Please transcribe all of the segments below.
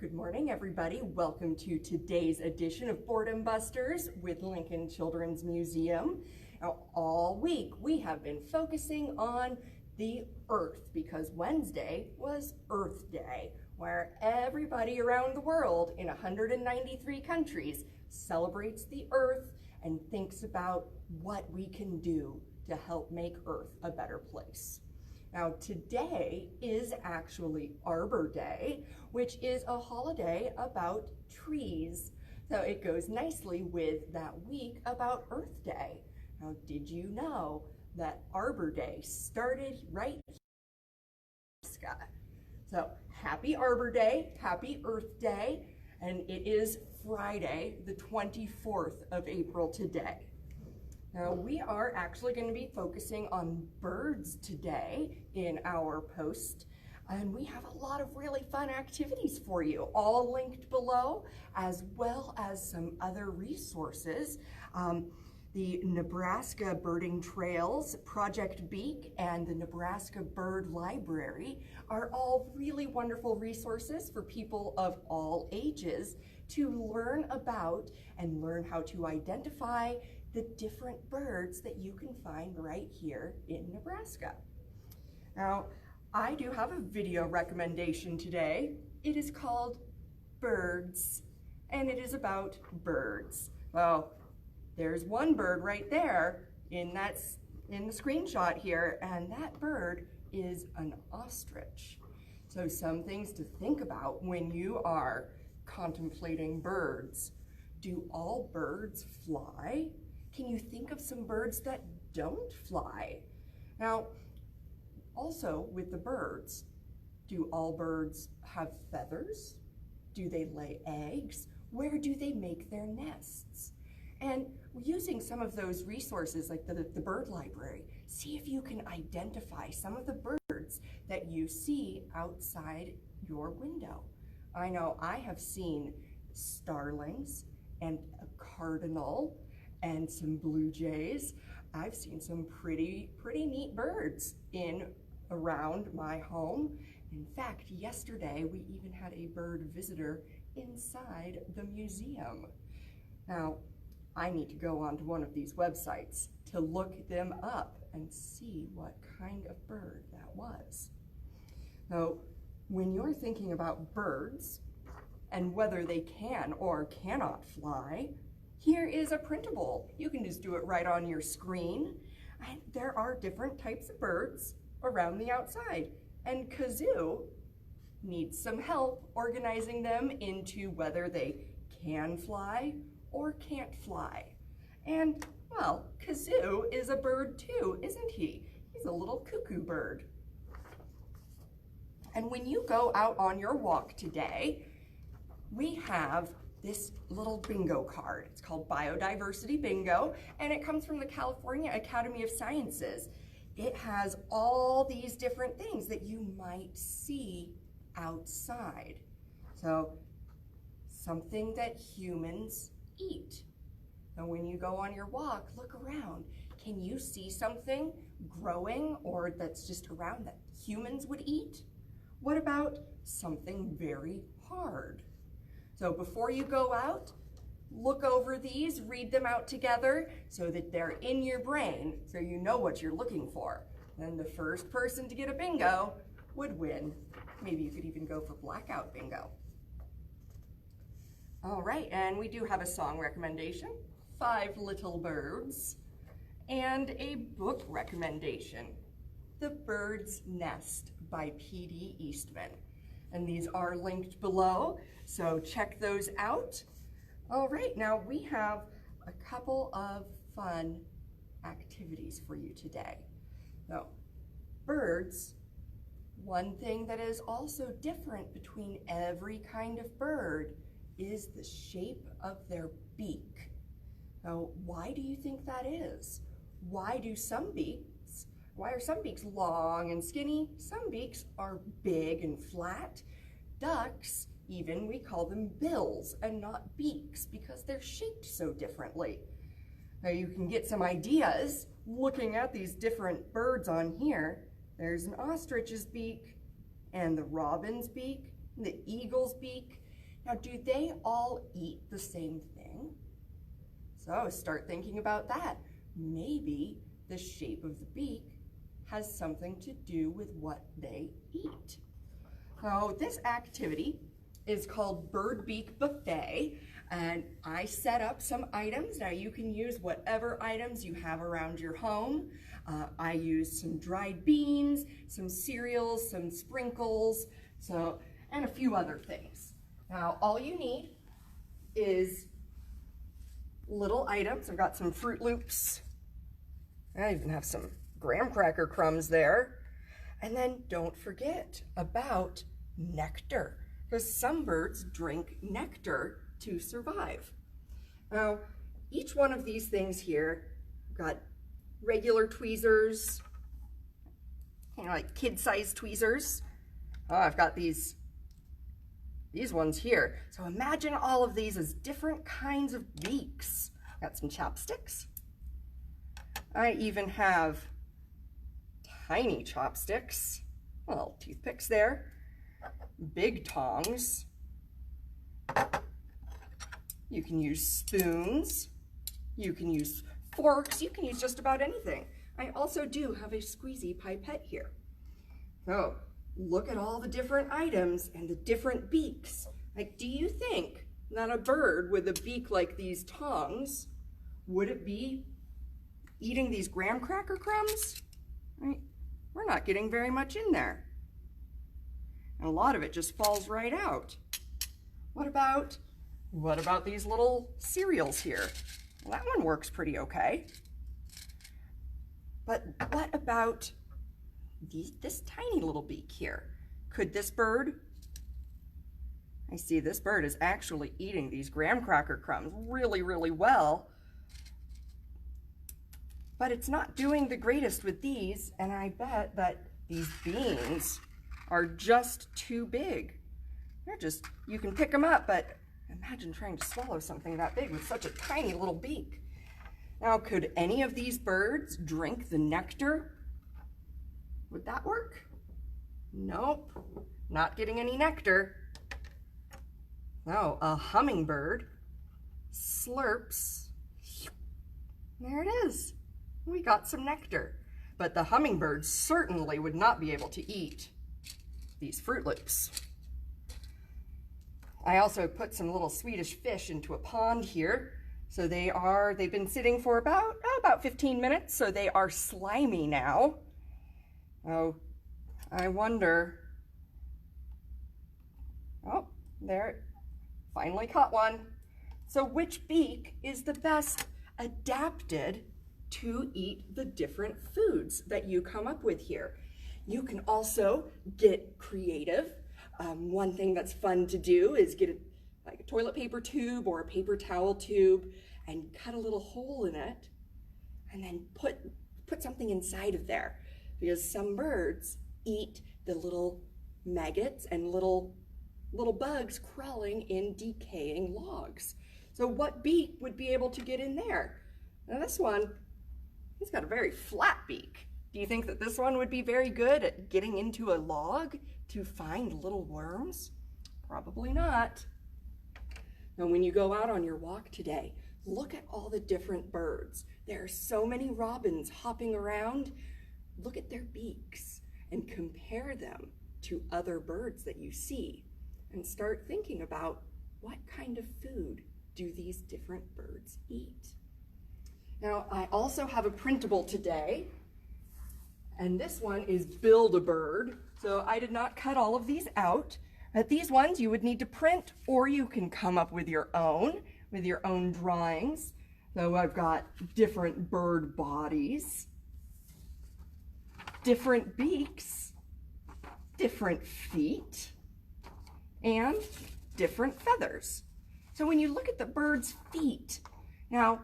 Good morning, everybody. Welcome to today's edition of Boredom Busters with Lincoln Children's Museum. Now, all week we have been focusing on the Earth because Wednesday was Earth Day, where everybody around the world in 193 countries celebrates the Earth and thinks about what we can do to help make Earth a better place. Now, today is actually Arbor Day, which is a holiday about trees. So it goes nicely with that week about Earth Day. Now, did you know that Arbor Day started right here in Nebraska? So happy Arbor Day, happy Earth Day, and it is Friday, the 24th of April today. Now, we are actually going to be focusing on birds today in our post, and we have a lot of really fun activities for you, all linked below, as well as some other resources. The Nebraska Birding Trails, Project Beak, and the Nebraska Bird Library are all really wonderful resources for people of all ages to learn about and learn how to identify the different birds that you can find right here in Nebraska. Now, I do have a video recommendation today. It is called Birds, and it is about birds. Well, there's one bird right there in the screenshot here, and that bird is an ostrich. So some things to think about when you are contemplating birds. Do all birds fly? Can you think of some birds that don't fly? Now, also with the birds, do all birds have feathers? Do they lay eggs? Where do they make their nests? And using some of those resources like the bird library, see if you can identify some of the birds that you see outside your window. I know I have seen starlings and a cardinal and some blue jays. I've seen some pretty neat birds around my home. In fact, yesterday we even had a bird visitor inside the museum. Now, I need to go onto one of these websites to look them up and see what kind of bird that was. Now, when you're thinking about birds and whether they can or cannot fly, here is a printable. You can just do it right on your screen. And there are different types of birds around the outside. And Kazoo needs some help organizing them into whether they can fly or can't fly. And, well, Kazoo is a bird too, isn't he? He's a little cuckoo bird. And when you go out on your walk today, we have this little bingo card. It's called Biodiversity Bingo, and it comes from the California Academy of Sciences. It has all these different things that you might see outside. So, something that humans eat. And when you go on your walk, look around. Can you see something growing or that's just around that humans would eat? What about something very hard? So before you go out, look over these, read them out together so that they're in your brain so you know what you're looking for. Then the first person to get a bingo would win. Maybe you could even go for blackout bingo. All right, and we do have a song recommendation, 5 Little Birds, and a book recommendation, The Bird's Nest by P.D. Eastman. And these are linked below, so check those out. All right, now we have a couple of fun activities for you today. Now, birds, one thing that is also different between every kind of bird is the shape of their beak. Now, why do you think that is? Why are some beaks long and skinny? Some beaks are big and flat. Ducks, even, we call them bills and not beaks because they're shaped so differently. Now you can get some ideas looking at these different birds on here. There's an ostrich's beak and the robin's beak and the eagle's beak. Now, do they all eat the same thing? So start thinking about that. Maybe the shape of the beak has something to do with what they eat. So this activity is called Bird Beak Buffet, and I set up some items. Now you can use whatever items you have around your home. I used some dried beans, some cereals, some sprinkles, and a few other things. Now all you need is little items. I've got some Fruit Loops. I even have some graham cracker crumbs there. And then don't forget about nectar, because some birds drink nectar to survive. Now, each one of these things here, I've got regular tweezers, like kid-sized tweezers. Oh, I've got these ones here. So imagine all of these as different kinds of beaks. Got some chopsticks. I even have tiny chopsticks, well, toothpicks there, big tongs. You can use spoons, you can use forks, you can use just about anything. I also do have a squeezy pipette here. So look at all the different items and the different beaks. Like, do you think that a bird with a beak like these tongs, would it be eating these graham cracker crumbs? Right? We're not getting very much in there. And a lot of it just falls right out. What about these little cereals here? Well, that one works pretty okay. But what about this tiny little beak here? Could this bird, I see this bird is actually eating these graham cracker crumbs really, really well. But it's not doing the greatest with these, and I bet that these beans are just too big. You can pick them up, but imagine trying to swallow something that big with such a tiny little beak. Now, could any of these birds drink the nectar? Would that work? Nope, not getting any nectar. No, a hummingbird slurps. There it is. We got some nectar. But the hummingbird certainly would not be able to eat these Fruit Loops. I also put some little Swedish fish into a pond here. So they've been sitting for about 15 minutes, so they are slimy now. Oh, I wonder. Oh, there, finally caught one. So which beak is the best adapted to eat the different foods that you come up with here? You can also get creative. One thing that's fun to do is get like a toilet paper tube or a paper towel tube and cut a little hole in it and then put something inside of there, because some birds eat the little maggots and little bugs crawling in decaying logs. So what beak would be able to get in there? Now this one, he's got a very flat beak. Do you think that this one would be very good at getting into a log to find little worms? Probably not. Now when you go out on your walk today, look at all the different birds. There are so many robins hopping around. Look at their beaks and compare them to other birds that you see, and start thinking about what kind of food do these different birds eat. Now, I also have a printable today, and this one is Build a Bird. So I did not cut all of these out, but these ones you would need to print, or you can come up with your own drawings. So I've got different bird bodies, different beaks, different feet, and different feathers. So when you look at the bird's feet, now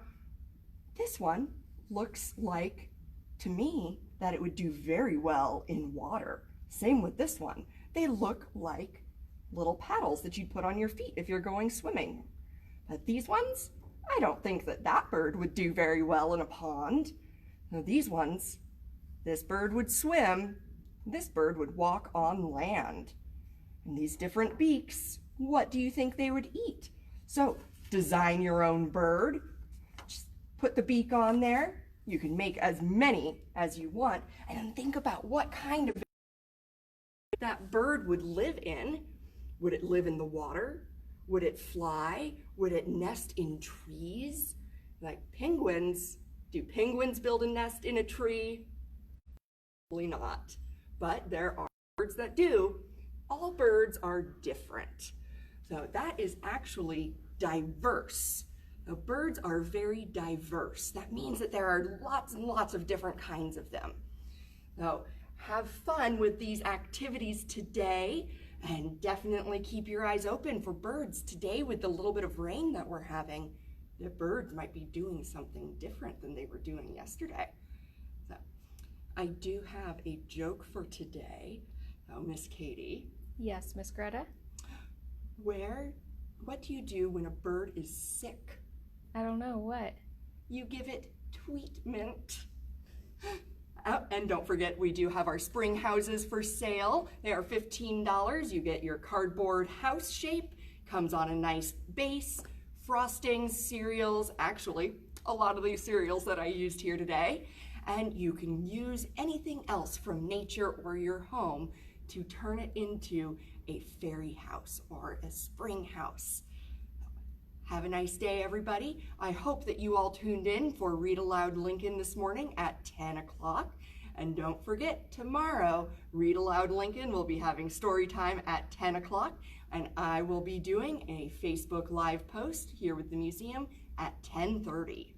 this one looks like, to me, that it would do very well in water. Same with this one. They look like little paddles that you'd put on your feet if you're going swimming. But these ones, I don't think that bird would do very well in a pond. Now these ones, this bird would swim, this bird would walk on land. And these different beaks what do you think they would eat? So design your own bird. Just put the beak on there. You can make as many as you want, and then think about what kind of that bird would live in. Would it live in the water? Would it fly? Would it nest in trees? Like penguins, do penguins build a nest in a tree? Probably not, but there are birds that do. All birds are different. So that is actually diverse. Now, birds are very diverse. That means that there are lots and lots of different kinds of them. So have fun with these activities today, and definitely keep your eyes open for birds. Today, with the little bit of rain that we're having, the birds might be doing something different than they were doing yesterday. So I do have a joke for today. Oh, Miss Katie. Yes, Miss Greta? What do you do when a bird is sick? I don't know, what? You give it treatment. Oh, and don't forget, we do have our spring houses for sale. They are $15. You get your cardboard house shape, comes on a nice base, frostings, cereals, actually a lot of these cereals that I used here today. And you can use anything else from nature or your home to turn it into a fairy house or a spring house. Have a nice day, everybody. I hope that you all tuned in for Read Aloud Lincoln this morning at 10 o'clock. And don't forget, tomorrow, Read Aloud Lincoln will be having story time at 10 o'clock, and I will be doing a Facebook Live post here with the museum at 10:30.